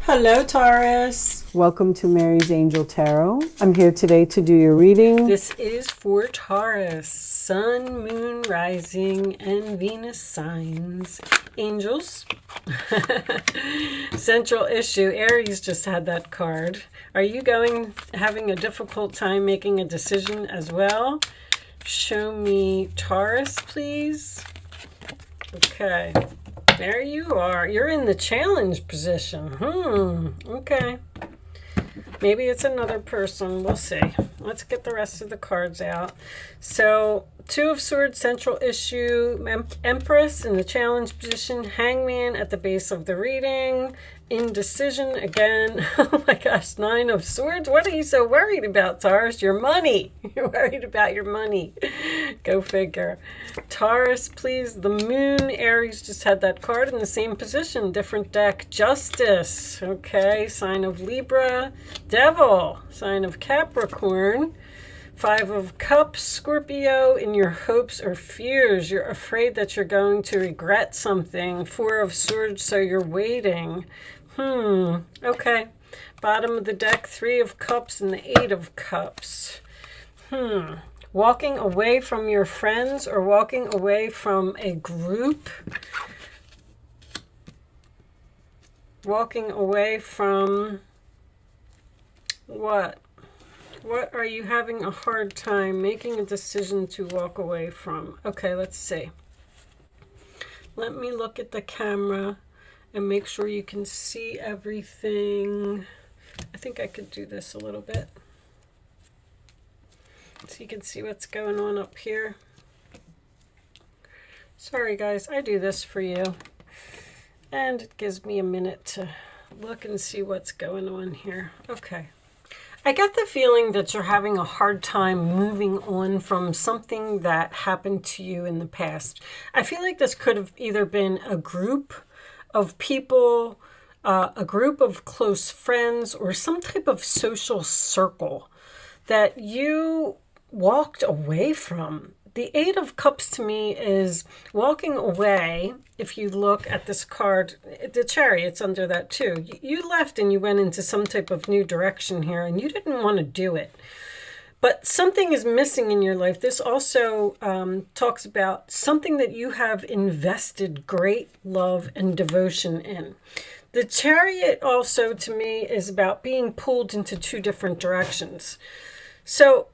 Hello, Taurus. Welcome to Mary's Angel Tarot. I'm here today to do your reading. This is for Taurus, Sun, Moon, Rising, and Venus signs. Angels. Central issue. Aries just had that card. Are you having a difficult time making a decision as well? Show me Taurus, please. Okay. There you are. You're in the challenge position. Okay. Maybe it's another person. We'll see. Let's get the rest of the cards out. So, Two of Swords, central issue, Empress in the challenge position, Hangman at the base of the reading, indecision again. Oh my gosh, Nine of Swords. What are you so worried about, Taurus? Your money. You're worried about your money. Go figure. Taurus, please. The Moon, Aries just had that card in the same position. Different deck. Justice. Okay. Sign of Libra. Devil. Sign of Capricorn. Five of Cups, Scorpio, in your hopes or fears. You're afraid that you're going to regret something. Four of Swords, so you're waiting. Okay. Bottom of the deck, Three of Cups and the Eight of Cups. Walking away from your friends or walking away from a group. Walking away from what? What are you having a hard time making a decision to walk away from? Okay, let's see. Let me look at the camera and make sure you can see everything. I think I could do this a little bit, so you can see what's going on up here. Sorry guys, I do this for you. And it gives me a minute to look and see what's going on here. Okay. I get the feeling that you're having a hard time moving on from something that happened to you in the past. I feel like this could have either been a group of people, a group of close friends, or some type of social circle that you walked away from. The Eight of Cups to me is walking away. If you look at this card, the Chariot's under that too. You left and you went into some type of new direction here, and you didn't want to do it. But something is missing in your life. This also talks about something that you have invested great love and devotion in. The Chariot also, to me, is about being pulled into two different directions. So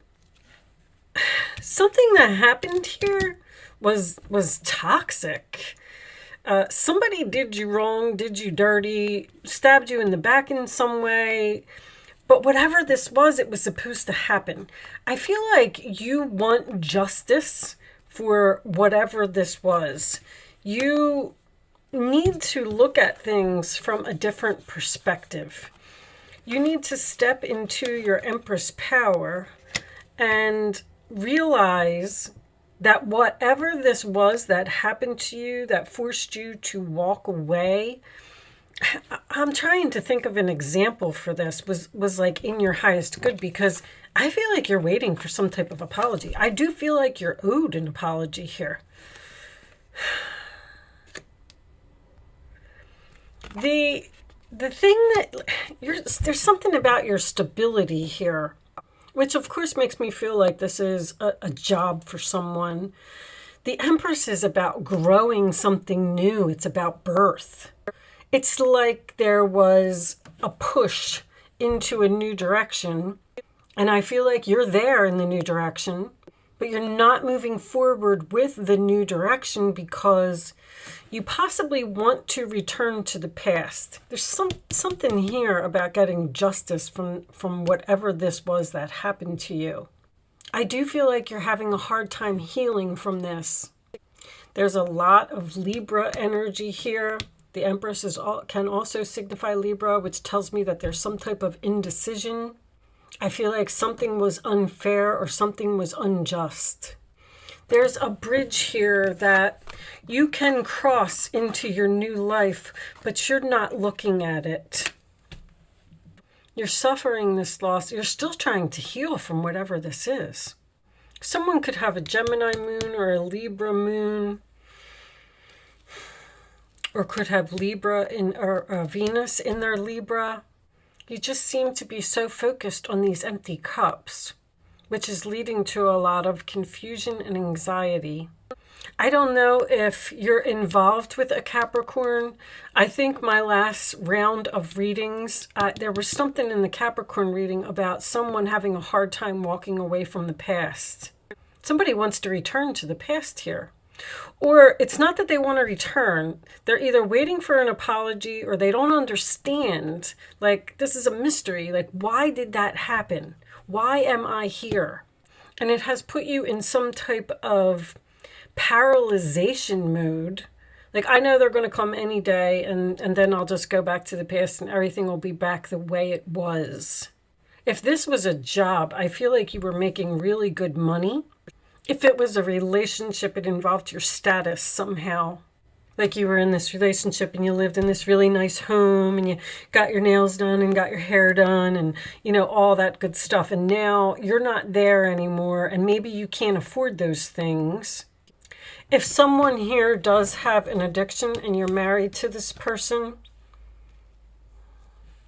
something that happened here was toxic. Somebody did you wrong, did you dirty, stabbed you in the back in some way. But whatever this was, it was supposed to happen. I feel like you want justice for whatever this was. You need to look at things from a different perspective. You need to step into your Empress power and realize that whatever this was that happened to you, that forced you to walk away, I'm trying to think of an example for this, was like in your highest good, because I feel like you're waiting for some type of apology. I do feel like you're owed an apology here. The thing that there's something about your stability here, which of course makes me feel like this is a job for someone. The Empress is about growing something new. It's about birth. It's like there was a push into a new direction, and I feel like you're there in the new direction, but you're not moving forward with the new direction because you possibly want to return to the past. There's something here about getting justice from whatever this was that happened to you. I do feel like you're having a hard time healing from this. There's a lot of Libra energy here. The Empress can also signify Libra, which tells me that there's some type of indecision. I feel like something was unfair or something was unjust. There's a bridge here that you can cross into your new life, but you're not looking at it. You're suffering this loss. You're still trying to heal from whatever this is. Someone could have a Gemini moon or a Libra moon. or could have Libra in or Venus in their Libra. You just seem to be so focused on these empty cups, which is leading to a lot of confusion and anxiety. I don't know if you're involved with a Capricorn. I think my last round of readings, there was something in the Capricorn reading about someone having a hard time walking away from the past. Somebody wants to return to the past here. Or it's not that they want to return. They're either waiting for an apology or they don't understand. Like, this is a mystery. Like, why did that happen? Why am I here? And it has put you in some type of paralyzation mode. Like, I know they're going to come any day and then I'll just go back to the past and everything will be back the way it was. If this was a job, I feel like you were making really good money. If it was a relationship, it involved your status somehow. Like you were in this relationship and you lived in this really nice home and you got your nails done and got your hair done and, you know, all that good stuff. And now you're not there anymore and maybe you can't afford those things. If someone here does have an addiction and you're married to this person,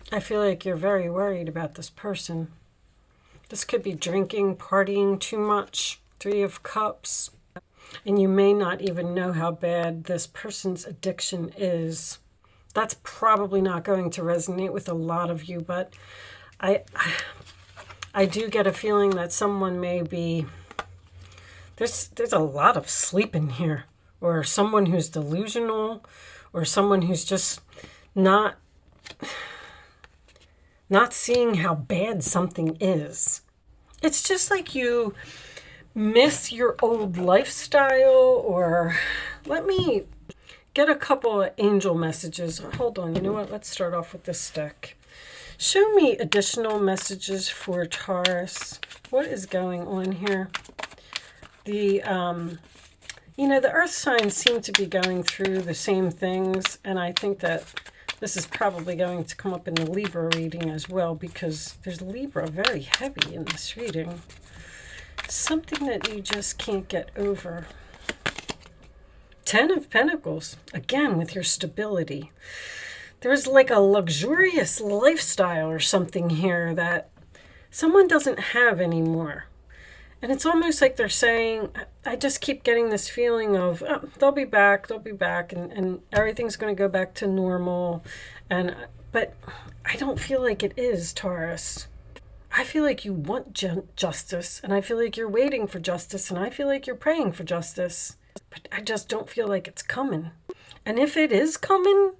I feel like you're very worried about this person. This could be drinking, partying too much. 3 of Cups. And you may not even know how bad this person's addiction is. That's probably not going to resonate with a lot of you, but I do get a feeling that someone may be... There's a lot of sleep in here. Or someone who's delusional. Or someone who's just not seeing how bad something is. It's just like you miss your old lifestyle, or let me get a couple of angel messages. Hold on, you know what? Let's start off with this deck. Show me additional messages for Taurus. What is going on here? The, you know, the earth signs seem to be going through the same things, and I think that this is probably going to come up in the Libra reading as well, because there's Libra very heavy in this reading. Something that you just can't get over. 10 of Pentacles, again with your stability. There's like a luxurious lifestyle or something here that someone doesn't have anymore. And it's almost like they're saying, I just keep getting this feeling of, oh, they'll be back, and everything's going to go back to normal. But I don't feel like it is, Taurus. I feel like you want justice, and I feel like you're waiting for justice, and I feel like you're praying for justice. But I just don't feel like it's coming. And if it is coming,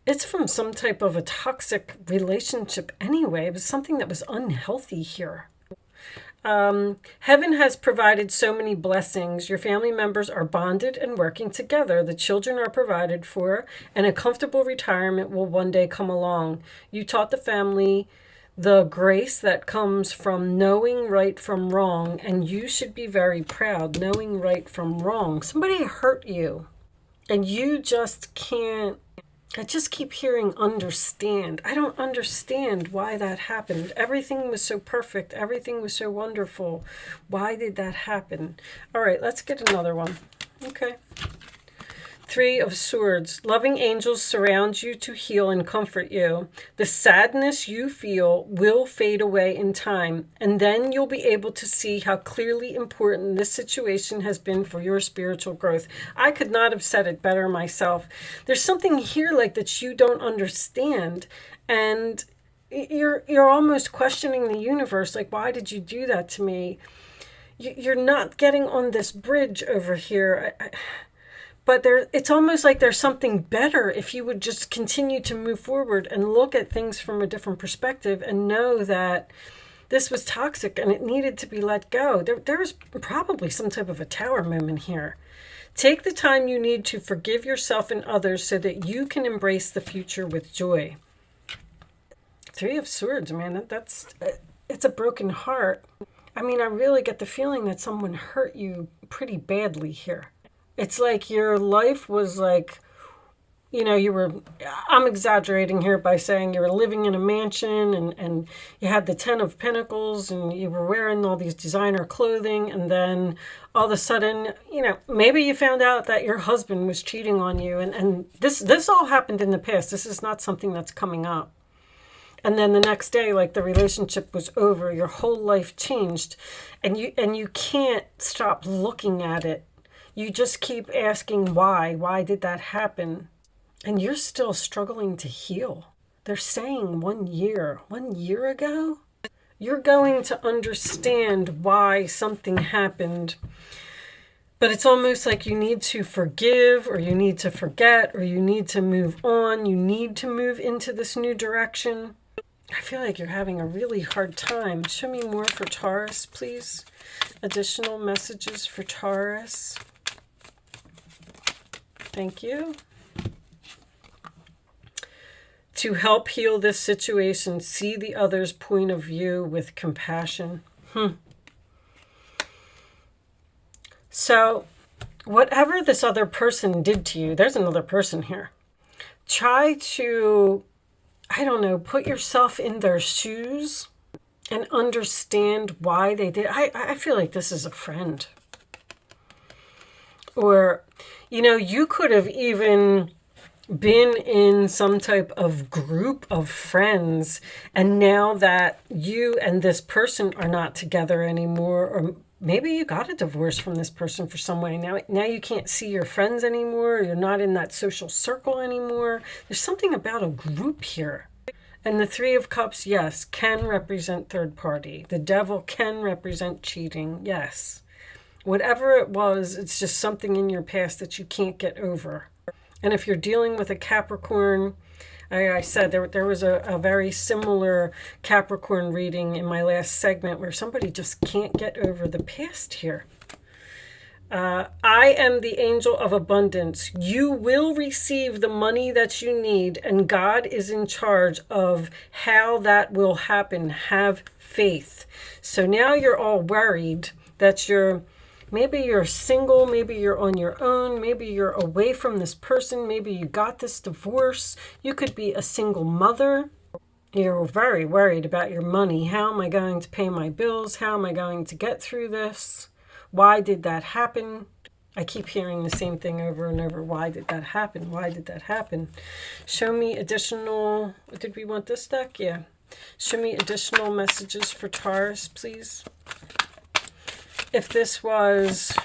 it's from some type of a toxic relationship anyway. It was something that was unhealthy here. Heaven has provided so many blessings. Your family members are bonded and working together. The children are provided for, and a comfortable retirement will one day come along. You taught the family the grace that comes from knowing right from wrong, and you should be very proud, knowing right from wrong. Somebody hurt you, and you just can't. I just keep hearing understand. I don't understand why that happened. Everything was so perfect. Everything was so wonderful. Why did that happen? All right, let's get another one. Okay. 3 of Swords. Loving angels surround you to heal and comfort you. The sadness you feel will fade away in time, and then you'll be able to see how clearly important this situation has been for your spiritual growth. I could not have said it better myself. There's something here like that you don't understand, and you're almost questioning the universe, like, why did you do that to me? You're not getting on this bridge over here. But it's almost like there's something better if you would just continue to move forward and look at things from a different perspective and know that this was toxic and it needed to be let go. There was probably some type of a tower moment here. Take the time you need to forgive yourself and others so that you can embrace the future with joy. 3 of Swords, man, it's a broken heart. I mean, I really get the feeling that someone hurt you pretty badly here. It's like your life was like you know, I'm exaggerating here by saying you were living in a mansion and you had the 10 of Pentacles and you were wearing all these designer clothing, and then all of a sudden, you know, maybe you found out that your husband was cheating on you, and this all happened in the past. This is not something that's coming up. And then the next day, like, the relationship was over, your whole life changed, and you can't stop looking at it. You just keep asking why. Why did that happen? And you're still struggling to heal. They're saying 1 year. 1 year ago? You're going to understand why something happened. But it's almost like you need to forgive, or you need to forget, or you need to move on. You need to move into this new direction. I feel like you're having a really hard time. Show me more for Taurus, please. Additional messages for Taurus. Thank you. To help heal this situation, see the other's point of view with compassion. So, whatever this other person did to you, there's another person here. Try to, I don't know, put yourself in their shoes and understand why they did. I feel like this is a friend. Or, you know, you could have even been in some type of group of friends, and now that you and this person are not together anymore, or maybe you got a divorce from this person for some way. Now you can't see your friends anymore. You're not in that social circle anymore. There's something about a group here. And the Three of Cups, yes, can represent third party. The Devil can represent cheating, yes. Whatever it was, it's just something in your past that you can't get over. And if you're dealing with a Capricorn, I said there was a very similar Capricorn reading in my last segment where somebody just can't get over the past here. I am the angel of abundance. You will receive the money that you need, and God is in charge of how that will happen. Have faith. So now you're all worried that maybe you're single, maybe you're on your own, maybe you're away from this person, maybe you got this divorce. You could be a single mother. You're very worried about your money. How am I going to pay my bills? How am I going to get through this? Why did that happen? I keep hearing the same thing over and over. Why did that happen? Why did that happen? Show me additional... Did we want this deck? Yeah. Show me additional messages for Taurus, please. If this was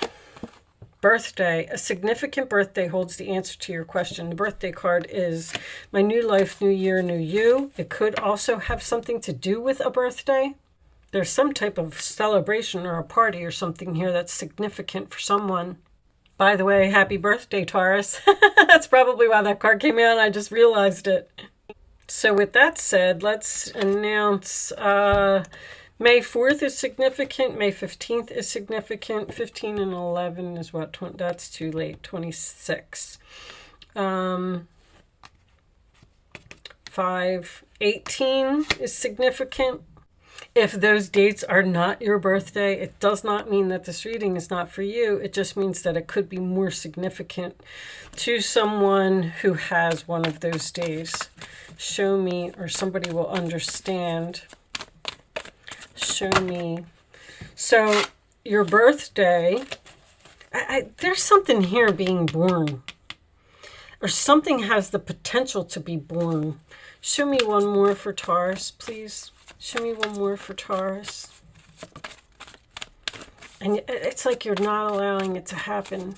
birthday, a significant birthday holds the answer to your question. The birthday card is my new life, new year, new you. It could also have something to do with a birthday. There's some type of celebration or a party or something here that's significant for someone. By the way, happy birthday, Taurus. That's probably why that card came out. I just realized it. So with that said, let's announce... May 4th is significant. May 15th is significant. 15 and 11 is what? That's too late. 26. 18 is significant. If those dates are not your birthday, it does not mean that this reading is not for you. It just means that it could be more significant to someone who has one of those days. Show me, or somebody will understand. Show me. So your birthday, there's something here being born, or something has the potential to be born. Show me one more for Taurus, please. Show me one more for Taurus. And it's like you're not allowing it to happen.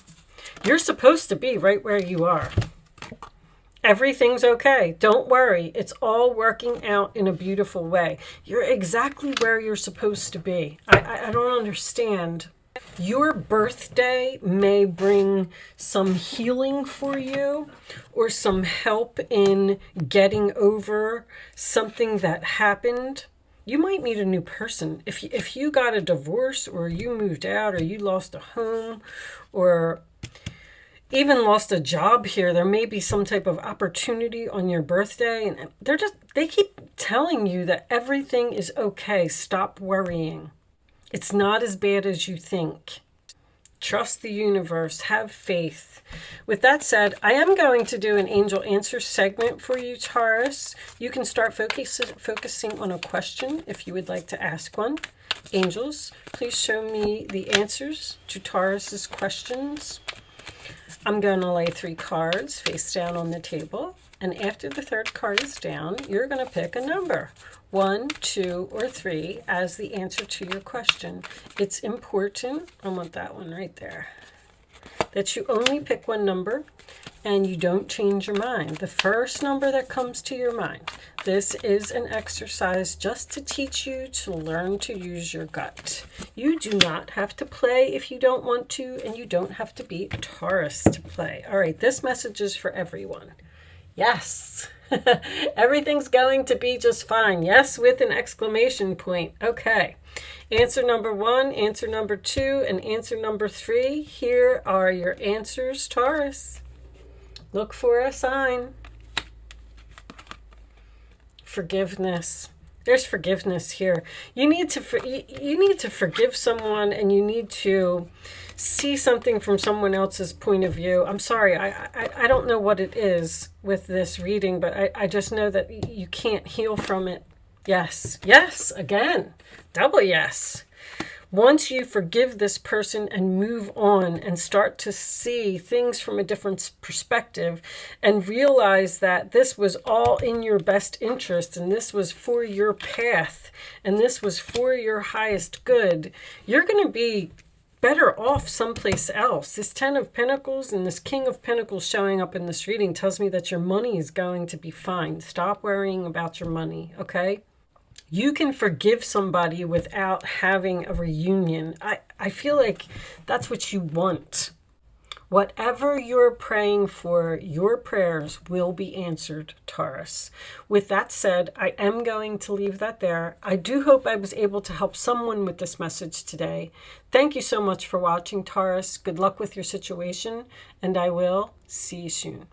You're supposed to be right where you are. Everything's okay. Don't worry. It's all working out in a beautiful way. You're exactly where you're supposed to be. I don't understand. Your birthday may bring some healing for you, or some help in getting over something that happened. You might meet a new person. If you got a divorce, or you moved out, or you lost a home, or even lost a job here, there may be some type of opportunity on your birthday, and they keep telling you that everything is okay. Stop worrying. It's not as bad as you think. Trust the universe. Have faith. With that said, I am going to do an angel answer segment for you, Taurus. You can start focusing on a question if you would like to ask one. Angels, please show me the answers to Taurus's questions. I'm going to lay 3 cards face down on the table. And after the 3rd card is down, you're going to pick a number, 1, 2, or 3, as the answer to your question. It's important, I want that one right there, that you only pick one number and you don't change your mind. The first number that comes to your mind. This is an exercise just to teach you to learn to use your gut. You do not have to play if you don't want to, and you don't have to be a Taurus to play. All right, this message is for everyone. Yes, everything's going to be just fine. Yes, with an exclamation point. Okay, answer number 1, answer number 2, and answer number 3. Here are your answers, Taurus. Look for a sign. Forgiveness. There's forgiveness here. You need to forgive someone, and you need to see something from someone else's point of view. I'm sorry, I don't know what it is with this reading, but I just know that you can't heal from it. Yes, yes, again, double yes. Once you forgive this person and move on and start to see things from a different perspective and realize that this was all in your best interest and this was for your path and this was for your highest good, you're going to be better off someplace else. This 10 of Pentacles and this King of Pentacles showing up in this reading tells me that your money is going to be fine. Stop worrying about your money, okay? You can forgive somebody without having a reunion. I feel like that's what you want. Whatever you're praying for, your prayers will be answered, Taurus. With that said, I am going to leave that there. I do hope I was able to help someone with this message today. Thank you so much for watching, Taurus. Good luck with your situation, and I will see you soon.